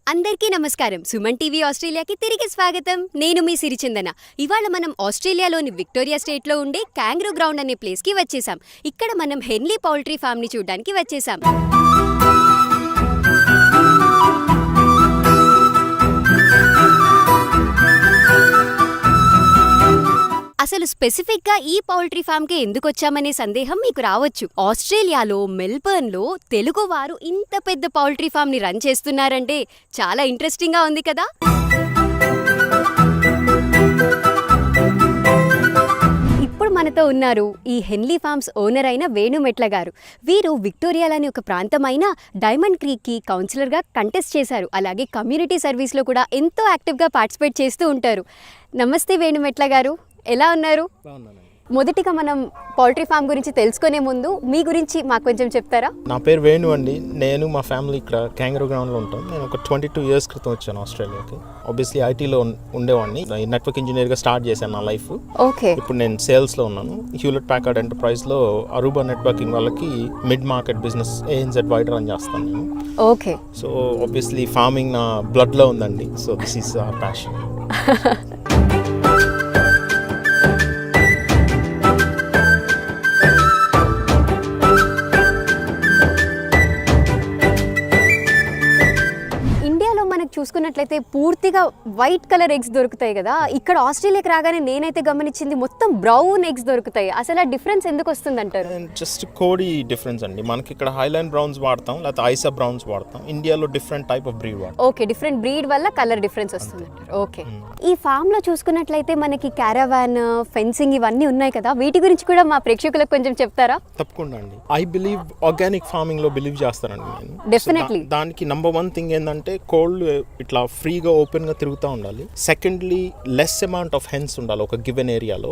అందరికీ నమస్కారం. సుమన్ టీవీ ఆస్ట్రేలియాకి తిరిగి స్వాగతం. నేను మీ సిరిచందన. ఇవాళ మనం ఆస్ట్రేలియాలోని విక్టోరియా స్టేట్లో ఉండే క్యాంగ్రూ గ్రౌండ్ అనే ప్లేస్కి వచ్చేసాం. ఇక్కడ మనం హెన్లీ పౌల్ట్రీ ఫామ్ని చూడడానికి వచ్చేసాం. అసలు స్పెసిఫిక్గా ఈ పౌల్ట్రీ ఫామ్కి ఎందుకు వచ్చామనే సందేహం మీకు రావచ్చు. ఆస్ట్రేలియాలో మెల్బర్న్లో తెలుగు వారు ఇంత పెద్ద పౌల్ట్రీ ఫామ్ని రన్ చేస్తున్నారంటే చాలా ఇంట్రెస్టింగ్గా ఉంది కదా. ఇప్పుడు మనతో ఉన్నారు ఈ హెన్లీ ఫార్మ్స్ ఓనర్ అయిన వేణుమెట్ల గారు. వీరు విక్టోరియాలోని ఒక ప్రాంతమైన డైమండ్ క్రీక్కి కౌన్సిలర్గా కంటెస్ట్ చేశారు. అలాగే కమ్యూనిటీ సర్వీస్లో కూడా ఎంతో యాక్టివ్గా పార్టిసిపేట్ చేస్తూ ఉంటారు. నమస్తే వేణుమెట్ల గారు, ఎలా ఉన్నారు? మొదటిగా మనం పౌల్ట్రీ ఫామ్ గురించి తెలుసుకునే ముందు మీ గురించి మాకు కొంచెం చెప్తారా? నా పేరు వేణు అండి. నేను మా ఫ్యామిలీ ఇక్కడ క్యాంగ్రూ గ్రౌండ్లో ఉంటాం. నేను ఒక 22 years క్రితం వచ్చాను ఆస్ట్రేలియాకి. ఆబ్వియస్లీ ఐటీలో ఉండేవాడిని. నెట్వర్క్ ఇంజనీర్గా స్టార్ట్ చేశాను నా లైఫ్. ఓకే. ఇప్పుడు నేను సేల్స్లో ఉన్నాను. హ్యూలెట్ ప్యాకర్డ్ ఎంటర్ప్రైజ్లో అరూబా నెట్వర్కింగ్ వాళ్ళకి mid market business ANZ wide run చేస్తాను నేను. ఓకే. సో ఆబ్వియస్లీ ఫార్మింగ్ నా బ్లడ్లో ఉందండి. So this is our passion. చూసుకున్నట్లయితే పూర్తిగా వైట్ కలర్ ఎగ్స్ దొరుకుతాయి కదా. ఇక్కడ ఆస్ట్రేలియాకి రాగానే నేనైతే గమనించింది మొత్తం బ్రౌన్ ఎగ్స్ దొరుకుతాయి. అసలు ఆ డిఫరెన్స్ ఎందుకు వస్తుంది అంటారు? జస్ట్ కోడి డిఫరెన్స్ అండి. మనకి ఇక్కడ హైలాండ్ బ్రౌన్స్ వాడతాం, లేకపోతే ఐసా బ్రౌన్స్ వాడతాం. ఇండియాలో డిఫరెంట్ టైప్ ఆఫ్ బ్రీడ్ వాడతాం. ఓకే, డిఫరెంట్ బ్రీడ్ వల్ల కలర్ డిఫరెన్స్ వస్తుంది అంటారు. ఓకే. ఈ ఫామ్ లో చూసుకున్నట్లయితే మనకి క్యారవాన్, ఫెన్సింగ్ ఇవన్నీ ఉన్నాయి కదా, వీటి గురించి కూడా మా ప్రేక్షకులకు కొంచెం చెప్తారా? తప్పకుండా అండి. ఐ బిలీవ్ ఆర్గానిక్ ఫార్మింగ్ లో బిలీవ్ చేస్తానండి నేను. డెఫినెట్లీ. దానికి నంబర్ 1 థింగ్ ఏంటంటే కోల్డ్ ఇట్లా ఫ్రీగా ఓపెన్ గా తిరుగుతూ ఉండాలి. Secondly less amount of hence ఉండాలి ఒక గివెన్ ఏరియాలో.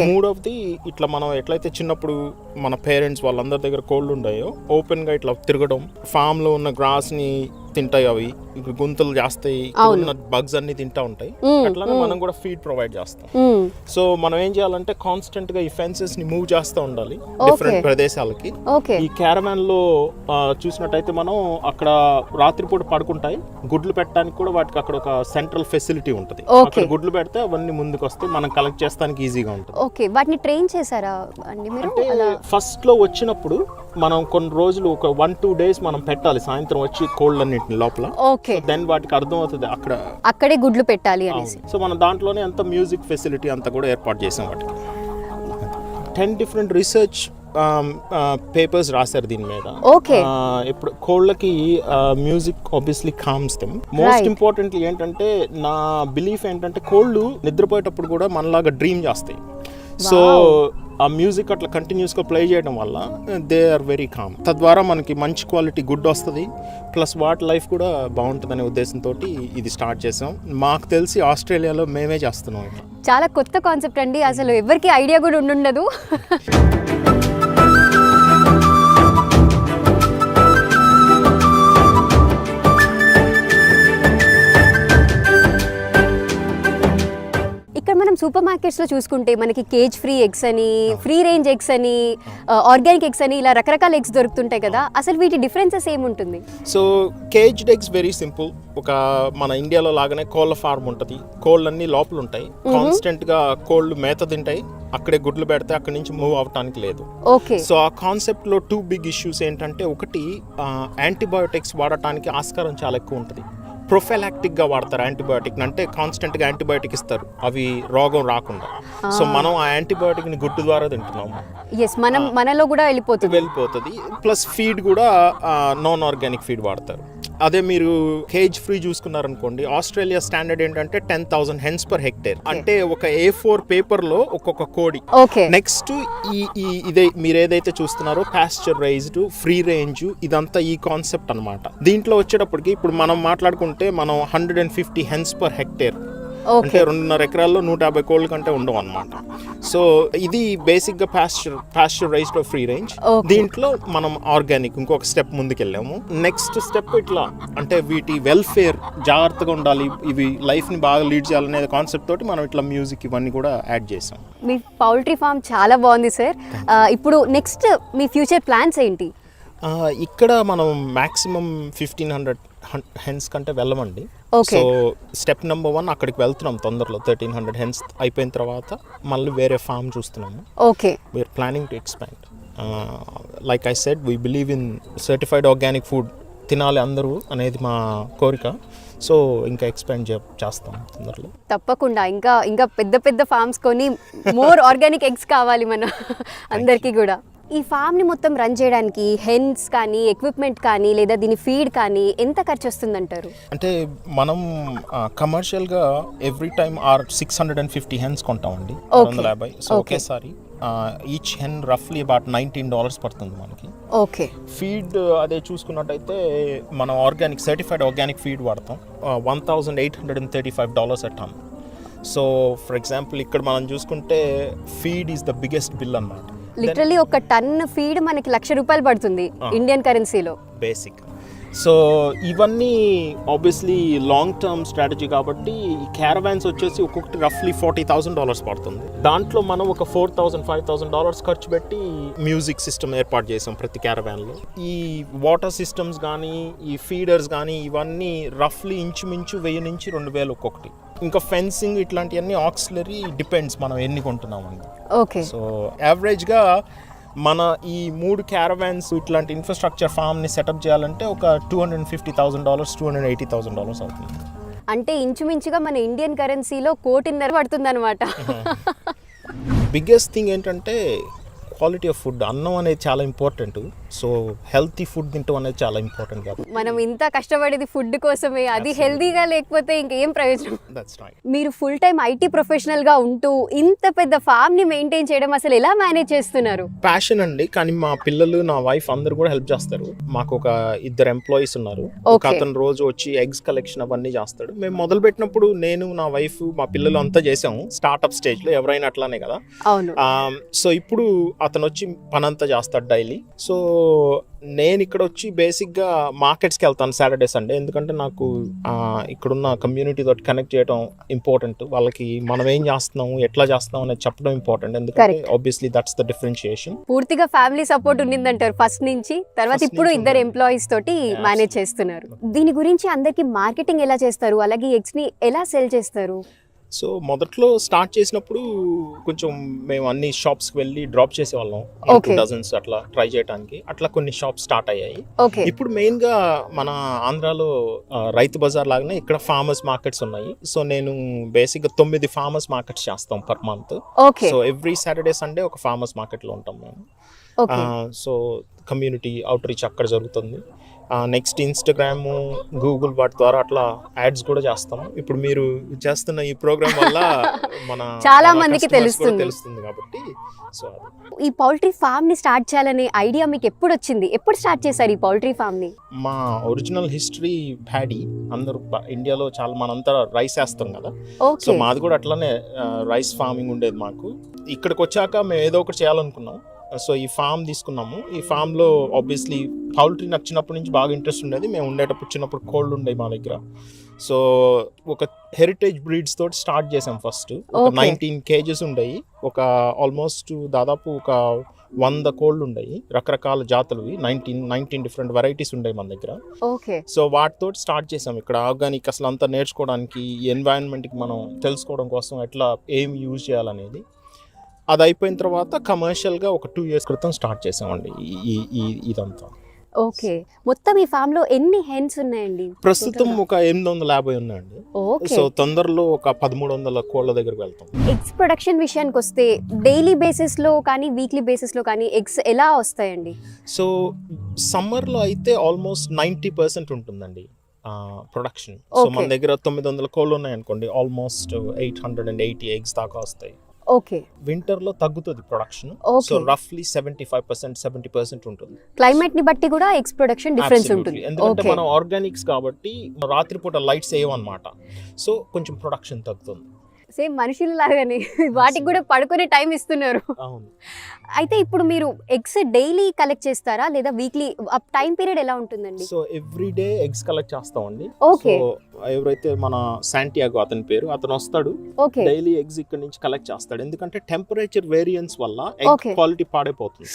మూడవది ఇట్లా మనం ఎట్లయితే చిన్నప్పుడు మన పేరెంట్స్ వాళ్ళందరి దగ్గర కోల్డ్ ఉన్నాయో ఓపెన్ గా ఇట్లా తిరగడం, ఫామ్ లో ఉన్న గ్రాస్ ని తింటాయి, అవి గుంతలు చేస్తాయి, బగ్స్ అన్ని తింటా ఉంటాయి. అట్లానే మనం కూడా ఫీడ్ ప్రొవైడ్ చేస్తాం. సో మనం ఏం చేయాలంటే కాన్స్టెంట్ గా ఈ ఫెన్సెస్ ని మూవ్ చేస్తూ ఉండాలి డిఫరెంట్ ప్రదేశాలకి. ఈ క్యారవాన్ లో చూసినట్టయితే మనం అక్కడ రాత్రిపూట పడుకుంటాయి, గుడ్లు పెట్టడానికి కూడా వాటికి అక్కడ ఒక సెంట్రల్ ఫెసిలిటీ ఉంటుంది. అక్కడ గుడ్లు పెడితే అవన్నీ ముందుకు వస్తే మనం కలెక్ట్ చేస్తానికి ఈజీగా ఉంటుంది. ఓకే. వాటిని ట్రైన్ చేశారా అండి మీరు? ఫస్ట్ లో వచ్చినప్పుడు మనం కొన్ని రోజులు ఒక 1-2 days మనం పెట్టాలి, సాయంత్రం వచ్చి కోల్డ్ అన్నిటిని లోపల. ఓకే. దెన్ వాటికి అర్థం అవుతుంది అక్కడే గుడ్లు పెట్టాలి అనేసి. సో మనం దాంట్లోనే అంత మ్యూజిక్ ఫెసిలిటీ అంతా కూడా ఏర్పాటు చేసాం. వాటికి 10 different రీసెర్చ్ పేపర్స్ రాశారు దీని మీద. ఓకే. ఇప్పుడు కోళ్ళకి music obviously comms them. Most importantly ఏంటంటే నా బిలీఫ్ ఏంటంటే కోళ్ళు నిద్రపోయేటప్పుడు కూడా మనలాగా డ్రీమ్ చేస్తాయి. సో ఆ మ్యూజిక్ అట్లా కంటిన్యూస్గా ప్లే చేయడం వల్ల దే ఆర్ వెరీ కామ్. తద్వారా మనకి మంచి క్వాలిటీ గుడ్ వస్తుంది, ప్లస్ వాటి లైఫ్ కూడా బాగుంటుందనే ఉద్దేశంతో ఇది స్టార్ట్ చేసాం. మాకు తెలిసి ఆస్ట్రేలియాలో మేమే చేస్తున్నాం. చాలా కొత్త కాన్సెప్ట్ అండి, అసలు ఎవరికి ఐడియా కూడా ఉండుండదు. మనం సూపర్ మార్కెట్స్ లో చూసుకుంటే మనకి కేజ్ ఫ్రీ ఎగ్స్ అని, ఫ్రీ రేంజ్ ఎగ్స్ అని, ఆర్గానిక్ ఎగ్స్ అని ఇలా రకరకాల ఎగ్స్ దొరుకుతుంటాయి కదా. అసలు వీటి డిఫరెన్సెస్ ఏముంటుంది? So caged eggs very simple. ఒక మన ఇండియాలో లాగానే కోళ్ళ ఫార్మ్ ఉంటుంది. కోళ్ళు అన్ని లోపల ఉంటాయి, కాన్స్టెంట్ గా కోళ్ళు మేత తింటాయి, అక్కడే గుడ్లు పెడితే అక్కడి నుంచి మూవ్ అవటానికి లేదు. ఓకే. సో ఆ కాన్సెప్ట్ లో 2 big issues ఏంటంటే, ఒకటి యాంటీబయోటిక్స్ వాడటానికి ఆస్కారం చాలా ఎక్కువ ఉంటుంది. ప్రొఫైలాక్టిక్ గా వాడతారు యాంటీబయోటిక్, అంటే కాన్స్టెంట్ గా యాంటీబయోటిక్ ఇస్తారు అవి రోగం రాకుండా. సో మనం ఆ యాంటీబయోటిక్ ని గుడ్డు ద్వారా తింటున్నాము. మనలో కూడా వెళ్ళిపోతుంది. ప్లస్ ఫీడ్ కూడా నాన్ ఆర్గానిక్ ఫీడ్ వాడతారు. అదే మీరు కేజ్ ఫ్రీ చూసుకున్నారనుకోండి, ఆస్ట్రేలియా స్టాండర్డ్ ఏంటంటే 10,000 hens per hectare. అంటే ఒక A4 పేపర్ లో ఒక్కొక్క కోడి. నెక్స్ట్ ఇదే మీరు ఏదైతే చూస్తున్నారో పాస్చర్ రైజ్డ్, ఫ్రీ రేంజ్, ఇదంతా ఈ కాన్సెప్ట్ అన్నమాట. దీంట్లో వచ్చేటప్పటికి ఇప్పుడు మనం మాట్లాడుకుంటే మనం 150 hens per hectare, అంటే 2.5 ఎకరాల్లో 150 కోళ్ళ కంటే ఉండవు అనమాట. సో ఇది బేసిక్ గా పాస్చర్ రైజ్డ్ ఫ్రీ రేంజ్. దీంట్లో మనం ఆర్గానిక్ ఇంకొక స్టెప్ ముందుకెళ్ళాము. నెక్స్ట్ స్టెప్ ఇట్లా అంటే వీటి వెల్ఫేర్ జాగ్రత్తగా ఉండాలి, ఇవి లైఫ్ ని బాగా లీడ్ చేయాలనే కాన్సెప్ట్ తోటి మనం ఇట్లా మ్యూజిక్ ఇవన్నీ కూడా యాడ్ చేసాం. మీ పౌల్ట్రీ ఫామ్ చాలా బాగుంది సార్. ఇప్పుడు నెక్స్ట్ మీ ఫ్యూచర్ ప్లాన్స్ ఏంటి? ఇక్కడ మనం మ్యాక్సిమం 1,500 హెన్స్ కంటే వెళ్ళమండి. Okay. సో స్టెప్ నెంబర్ 1 అక్కడికి వెళ్తున్నాం తొందరలో. 1300 హెన్స్ అయిపోయిన తర్వాత మళ్ళీ వేరే ఫామ్ చూస్తున్నాము. Okay. We're planning to expand. Like I said, we believe in certified organic food తినాలి అందరూ అనేది మా కోరిక. సో ఇంకా ఎక్స్పాండ్ చేస్తాం తొందరలో. తప్పకుండా ఇంకా ఇంకా పెద్ద పెద్ద ఫార్మ్స్ కొని మోర్ ఆర్గానిక్ ఎగ్స్ కావాలి మన అందరికీ కూడా. ఈ ఫామ్ని మొత్తం రన్ చేయడానికి హెన్స్ కానీ ఎక్విప్మెంట్ కానీ లేదా దీని ఫీడ్ కానీ ఎంత ఖర్చు వస్తుందంటారు? అంటే మనం కమర్షియల్గా ఎవ్రీ టైమ్ 650 హెన్స్ కొంటామండి. 250. సో ఒకేసారి ఈచ్ హెన్ రఫ్లీ అబౌట్ $19 పడుతుంది మనకి. ఓకే. ఫీడ్ అదే చూసుకున్నట్టయితే మనం సర్టిఫైడ్ ఆర్గానిక్ ఫీడ్ వాడతాం. $1,835 a ton. So for example ఇక్కడ మనం చూసుకుంటే feed is the biggest bill అన్నమాట. లిటరలీ ఒక టన్ ఫీడ్ మనకి ₹1,00,000 పడుతుంది ఇండియన్ కరెన్సీలో. బేసిక్. సో ఇవన్నీ ఆబ్వియస్లీ లాంగ్ టర్మ్ స్ట్రాటజీ కాబట్టి ఈ క్యారవాన్స్ వచ్చేసి ఒక్కొక్కటి రఫ్లీ $40,000 పడుతుంది. దాంట్లో మనం ఒక $4,000-5,000 ఖర్చు పెట్టి మ్యూజిక్ సిస్టమ్ ఏర్పాటు చేసాం ప్రతి క్యారవాన్లో. ఈ వాటర్ సిస్టమ్స్ కానీ ఈ ఫీడర్స్ కానీ ఇవన్నీ రఫ్లీ ఇంచుమించు 1000 నుంచి 2000 ఒక్కొక్కటి. ఇంకా ఫెన్సింగ్ ఇట్లాంటివన్నీ ఆక్సిలరీ డిపెండ్స్ మనం ఎన్ని కొంటున్నామండి. ఓకే. సో యావరేజ్గా మన ఈ 3 క్యారవాన్స్ ఇట్లాంటి ఇన్ఫ్రాస్ట్రక్చర్ ఫామ్ని సెటప్ చేయాలంటే ఒక $250,000 $280,000 అవుతుంది. అంటే ఇంచుమించుగా మన ఇండియన్ కరెన్సీలో 1,50,00,000 పడుతుంది అనమాట. బిగ్గెస్ట్ థింగ్ ఏంటంటే క్వాలిటీ ఆఫ్ ఫుడ్. అన్నం అనేది చాలా ఇంపార్టెంట్. సో హెల్తీ ఫుడ్ తింటాం అనేది చాలా ఇంపార్టెంట్ కాబట్టి మనం ఇంత కష్టపడేది ఫుడ్ కోసమే. అది హెల్తీగా లేకపోతే ఇంకేం ప్రయోజనం. That's right. మీరు ఫుల్ టైం ఐటీ ప్రొఫెషనల్గా ఉంటూ ఇంత పెద్ద ఫామ్ని మెయింటైన్ చేయడం అసలు ఎలా మేనేజ్ చేస్తున్నారు? ప్యాషన్ అండి. కానీ మా పిల్లలు నా వైఫ్ అందరూ కూడా హెల్ప్ చేస్తారు. మాకు ఒక 2 ఎంప్లాయీస్ ఉన్నారు. ఒక అతను రోజు వచ్చి ఎగ్స్ కలెక్షన్ అవన్నీ చేస్తాడు. మేము మొదలు పెట్టినప్పుడు నేను నా వైఫ్ మా పిల్లలు అంతా చేసాము స్టార్ట్అప్ స్టేజ్లో. ఎవరైనా అట్లానే కదా. అవును. సో ఇప్పుడు అతను వచ్చి పనంతా చేస్తాడు డైలీ. సో నేను ఇక్కడ వచ్చి బేసిక్గా మార్కెట్స్కి వెళ్తాను సాటర్డే సండే. ఎందుకంటే నాకు ఇక్కడున్న కమ్యూనిటీ తోటి కనెక్ట్ చేయడం ఇంపార్టెంట్. వాళ్ళకి మనం ఏం చేస్తున్నాము ఎట్లా చేస్తున్నాం అనేది చెప్పడం ఇంపార్టెంట్. ఎందుకంటే ఆబ్వియస్లీ దట్స్ ద డిఫరెన్షియేషన్. పూర్తిగా ఫ్యామిలీ సపోర్ట్ ఉండిందంటారు ఫస్ట్ నుంచి. తర్వాత ఇప్పుడు 2 ఎంప్లాయీస్ తోటి మేనేజ్ చేస్తున్నారు. దీని గురించి అందరికి మార్కెటింగ్ ఎలా చేస్తారు, అలాగే ఎగ్స్ ని ఎలా సెల్ చేస్తారు? సో మొదట్లో స్టార్ట్ చేసినప్పుడు కొంచెం మేము అన్ని షాప్స్కి వెళ్ళి డ్రాప్ చేసేవాళ్ళం. డజన్స్ అట్లా ట్రై చేయడానికి. అట్లా కొన్ని షాప్స్ స్టార్ట్ అయ్యాయి. ఇప్పుడు మెయిన్గా మన ఆంధ్రాలో రైతు బజార్ లాగానే ఇక్కడ ఫార్మర్స్ మార్కెట్స్ ఉన్నాయి. సో నేను బేసిక్గా 9 ఫార్మర్స్ మార్కెట్స్ చేస్తాం per month. So every Saturday Sunday ఒక ఫార్మర్స్ మార్కెట్లో ఉంటాం మేము. సో కమ్యూనిటీ అవుట్ రీచ్ అక్కడ జరుగుతుంది. నెక్స్ట్ ఇన్స్టాగ్రామ్, గూగుల్ వాటి ద్వారా అట్లా యాడ్స్ కూడా చేస్తాం. ఇప్పుడు మీరు చేస్తున్న ఈ ప్రోగ్రామ్ వల్ల మన చాలా మందికి తెలుస్తుంది కాబట్టి. సో ఈ పౌల్ట్రీ ఫామ్ ని స్టార్ట్ చేయాలనే ఐడియా మీకు ఎప్పుడు వచ్చింది? ఎప్పుడు స్టార్ట్ చేశారు ఈ పౌల్ట్రీ ఫామ్ ని? మా ఒరిజినల్ హిస్టరీ ప్యాడీ. అందరూ ఇండియాలో చాలా మనంతా రైస్ వేస్తాం కదా. సో మాది కూడా అట్లానే రైస్ ఫార్మింగ్ ఉండేది మాకు. ఇక్కడికి వచ్చాక మేము ఏదో ఒకటి చేయాలనుకున్నాం. సో ఈ ఫామ్ తీసుకున్నాము. ఈ ఫామ్లో ఆబ్వియస్లీ పౌల్ట్రీ నాకు చిన్నప్పటి నుంచి బాగా ఇంట్రెస్ట్ ఉండేది. మేము ఉండేటప్పుడు చిన్నప్పుడు కోళ్ళు ఉండేవి మా దగ్గర. సో ఒక హెరిటేజ్ బ్రీడ్స్ తోటి స్టార్ట్ చేసాం ఫస్ట్. ఒక 19 కేజెస్ ఉండేవి. ఒక ఆల్మోస్ట్ దాదాపు ఒక 100 కోళ్ళు ఉండేవి. రకరకాల జాతులు 19 డిఫరెంట్ వెరైటీస్ ఉండేవి మన దగ్గర. సో వాటితో స్టార్ట్ చేసాం ఇక్కడ ఆర్గానిక్ అసలు అంతా నేర్చుకోవడానికి, ఎన్వైరన్మెంట్కి మనం తెలుసుకోవడం కోసం ఎట్లా ఏం యూజ్ చేయాలనేది. అది అయిపోయిన తర్వాత కమర్షియల్గా ఒక 2 years క్రితం స్టార్ట్ చేసామండి ఇదంతా. ఓకే. మొత్తం ఈ ఫామ్ లో ఎన్ని హెన్స్ ఉన్నాయండి? ప్రస్తుతం ఒక 850 ఉన్నాయండి. సో తొందరలో ఒక 1300 కోళ్ళ దగ్గరికి వెళ్తాం. ఎగ్స్ ప్రొడక్షన్ విషయానికి వస్తే డైలీ బేసిస్ లో కానీ వీక్లీ బేసిస్ లో కానీ ఎగ్స్ ఎలా వస్తాయండి? సో సమ్మర్లో అయితే ఆల్మోస్ట్ 90% ఉంటుందండి ప్రొడక్షన్. సో మన దగ్గర 900 కోళ్ళు ఉన్నాయనుకోండి, ఆల్మోస్ట్ 880 ఎగ్స్ దాకా వస్తాయి. ఓకే. వింటర్ లో తగ్గుతుంది ప్రొడక్షన్. సో రఫ్లీ 75%-70% ఉంటుంది. క్లైమేట్ ని బట్టి కూడా ఎగ్స్ ప్రొడక్షన్ డిఫరెన్స్ ఉంటుంది. ఎందుకంటే మనం ఆర్గానిక్స్ కాబట్టి రాత్రిపూట లైట్స్ వేయమన్నమాట. సో కొంచెం ప్రొడక్షన్ తగ్గుతుంది. సేమ్ మనుషుల లాగానే వాటికి కూడా పడుకునే టైం ఇస్తున్నారు. అయితే ఇప్పుడు మీరు ఎగ్స్ డైలీ కలెక్ట్ చేస్తారా లేదా వీక్లీ? టైం పీరియడ్ ఎలా ఉంటుందండి? So every day eggs collect చేస్తామండి. ఓకే. ఎవరైతే మన శాంటియాగో అతని పేరు, అతను వస్తాడు డైలీ ఎగ్స్ ఇక్కడ నుంచి కలెక్ట్ చేస్తాడు. ఎందుకంటే టెంపరేచర్ వేరియన్స్ వల్ల ఎగ్ క్వాలిటీ పాడైపోతుంది.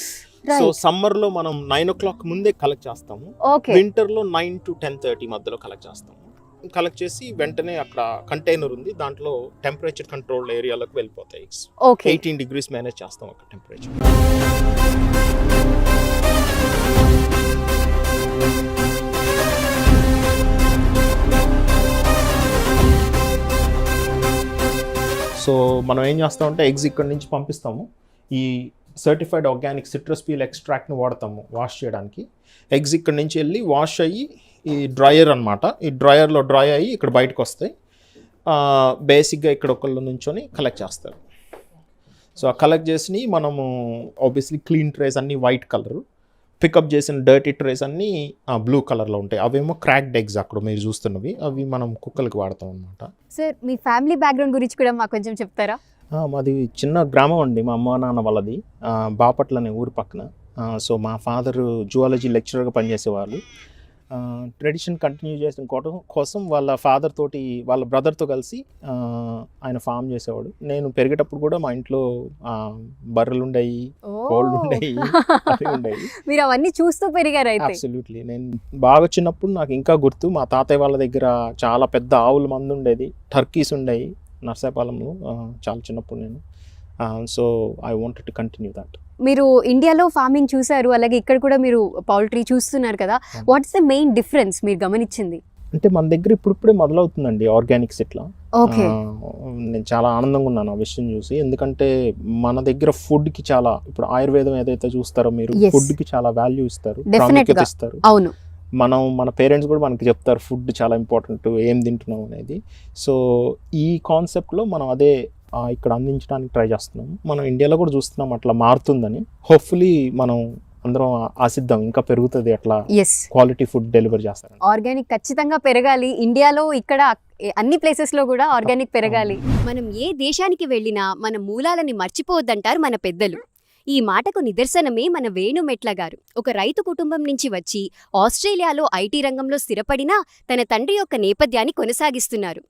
So Right. సమ్మర్ లో మనం 9 o'clock ముందే కలెక్ట్ చేస్తాము, ఓకే. వింటర్ లో 9 to 10:30 మధ్యలో కలెక్ట్ చేస్తాము. కలెక్ట్ చేసి వెంటనే అక్కడ కంటైనర్ ఉంది, దాంట్లో టెంపరేచర్ కంట్రోల్ ఏరియాలోకి వెళ్ళిపోతాయి. ఓకే. 18 degrees మేనేజ్ చేస్తాం అక్కడ టెంపరేచర్. సో మనం ఏం చేస్తామంటే ఎగ్స్ ఇక్కడ నుంచి పంపిస్తాము. ఈ సర్టిఫైడ్ ఆర్గానిక్ సిట్రస్ పీల్ ఎక్స్ట్రాక్ట్ని వాడతాము వాష్ చేయడానికి. ఎగ్స్ ఇక్కడ నుంచి వెళ్ళి వాష్ అయ్యి ఈ డ్రయర్ అనమాట, ఈ డ్రయర్లో డ్రై అయ్యి ఇక్కడ బయటకు వస్తాయి. బేసిక్గా ఇక్కడ ఒకళ్ళు నుంచొని కలెక్ట్ చేస్తారు. సో ఆ కలెక్ట్ చేసి మనము ఆబ్వియస్లీ క్లీన్ ట్రేస్ అన్నీ వైట్ కలరు, పికప్ చేసిన డర్టీ ట్రేస్ అన్నీ బ్లూ కలర్లో ఉంటాయి. అవేమో క్రాక్డ్ ఎగ్స్ అక్కడ మీరు చూస్తున్నవి, అవి మనం కుక్కలకి వాడతాం అనమాట. సార్ మీ ఫ్యామిలీ బ్యాక్గ్రౌండ్ గురించి కూడా మాకు కొంచెం చెప్తారా? మాది చిన్న గ్రామం అండి, మా అమ్మ నాన్న వాళ్ళది బాపట్ల అనే ఊరు పక్కన. సో మా ఫాదర్ జువాలజీ లెక్చరర్గా పనిచేసేవాళ్ళు. ట్రెడిషన్ కంటిన్యూ చేసిన కోసం వాళ్ళ ఫాదర్ తోటి వాళ్ళ బ్రదర్తో కలిసి ఆయన ఫామ్ చేసేవాడు. నేను పెరిగేటప్పుడు కూడా మా ఇంట్లో బర్రెలు ఉండేవి, కోళ్ళు ఉండేవి, అవి ఉండేవి. మీరు అవన్నీ చూస్తూ పెరిగారు అయితే? అబ్సల్యూట్లీ. నేను బాగా చిన్నప్పుడు నాకు ఇంకా గుర్తు, మా తాతయ్య వాళ్ళ దగ్గర చాలా పెద్ద ఆవుల మంది ఉండేది, టర్కీస్ ఉండేవి నర్సాపాలెంలో చాలా చిన్నప్పుడు నేను. So I wanted to continue that. మీరు ఇండియాలో ఫార్మింగ్ చూసారు, అలాగే ఇక్కడ కూడా మీరు పౌల్ట్రీ చూస్తున్నారు కదా, వాట్స్ ద మెయిన్ డిఫరెన్స్ మీరు గమనించింది? అంటే మన దగ్గర ఇప్పుడిప్పుడే మొదలవుతుందండి ఆర్గానిక్స్ ఇట్లా. ఓకే. నేను చాలా ఆనందంగా ఉన్నాను ఆ విషయం చూసి, ఎందుకంటే మన దగ్గర ఫుడ్కి చాలా, ఇప్పుడు ఆయుర్వేదం ఏదైతే చూస్తారో మీరు, Yes. ఫుడ్కి చాలా వాల్యూ ఇస్తారు, Definitely ప్రాముఖ్యత గా. ఇస్తారు. అవును. మన పేరెంట్స్ కూడా మనకి చెప్తారు ఫుడ్ చాలా ఇంపార్టెంట్, ఏం తింటున్నాం అనేది. సో ఈ కాన్సెప్ట్లో మనం అదే ఇక్కడ అందించడానికి ట్రై చేస్తున్నాం. మనం ఇండియాలో కూడా చూస్తున్నాం అట్లా మారుతుందని. హోప్ఫుల్లీ మనం అందరం ఆశిద్దాం ఇంకా పెరుగుతుంది, అట్లా ఎస్, క్వాలిటీ ఫుడ్ డెలివరీ చేస్తారు. ఆర్గానిక్ ఖచ్చితంగా పెరగాలి ఇండియాలో, ఇక్కడ అన్ని ప్లేసెస్ లో కూడా ఆర్గానిక్ పెరగాలి. మనం ఏ దేశానికి వెళ్ళినా మన మూలాలని మర్చిపోవద్దంటారు మన పెద్దలు. ఈ మాటకు నిదర్శనమే మన వేణుమెట్ల గారు. ఒక రైతు కుటుంబం నుంచి వచ్చి ఆస్ట్రేలియాలో ఐటీ రంగంలో స్థిరపడినా తన తండ్రి యొక్క నేపథ్యాన్ని కొనసాగిస్తున్నారు.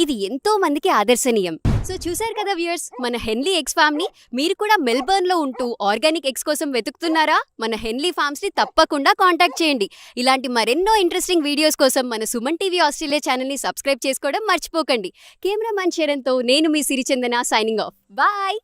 ఇది ఎంతో మందికి ఆదర్శనీయం. సో చూశారు కదా వ్యూయర్స్, మన హెన్లీ ఎగ్స్ ఫామ్ ని. మీరు కూడా మెల్బర్న్ లో ఉంటూ ఆర్గానిక్ ఎగ్స్ కోసం వెతుకుతున్నారా? మన హెన్లీ ఫార్మ్స్ ని తప్పకుండా కాంటాక్ట్ చేయండి. ఇలాంటి మరెన్నో ఇంట్రెస్టింగ్ వీడియోస్ కోసం మన సుమన్ టీవీ ఆస్ట్రేలియా ఛానల్ ని సబ్స్క్రైబ్ చేసుకోవడం మర్చిపోకండి. కెమెరామన్ చరణ్తో నేను మీ సిరిచందన, సైనింగ్ ఆఫ్. బాయ్.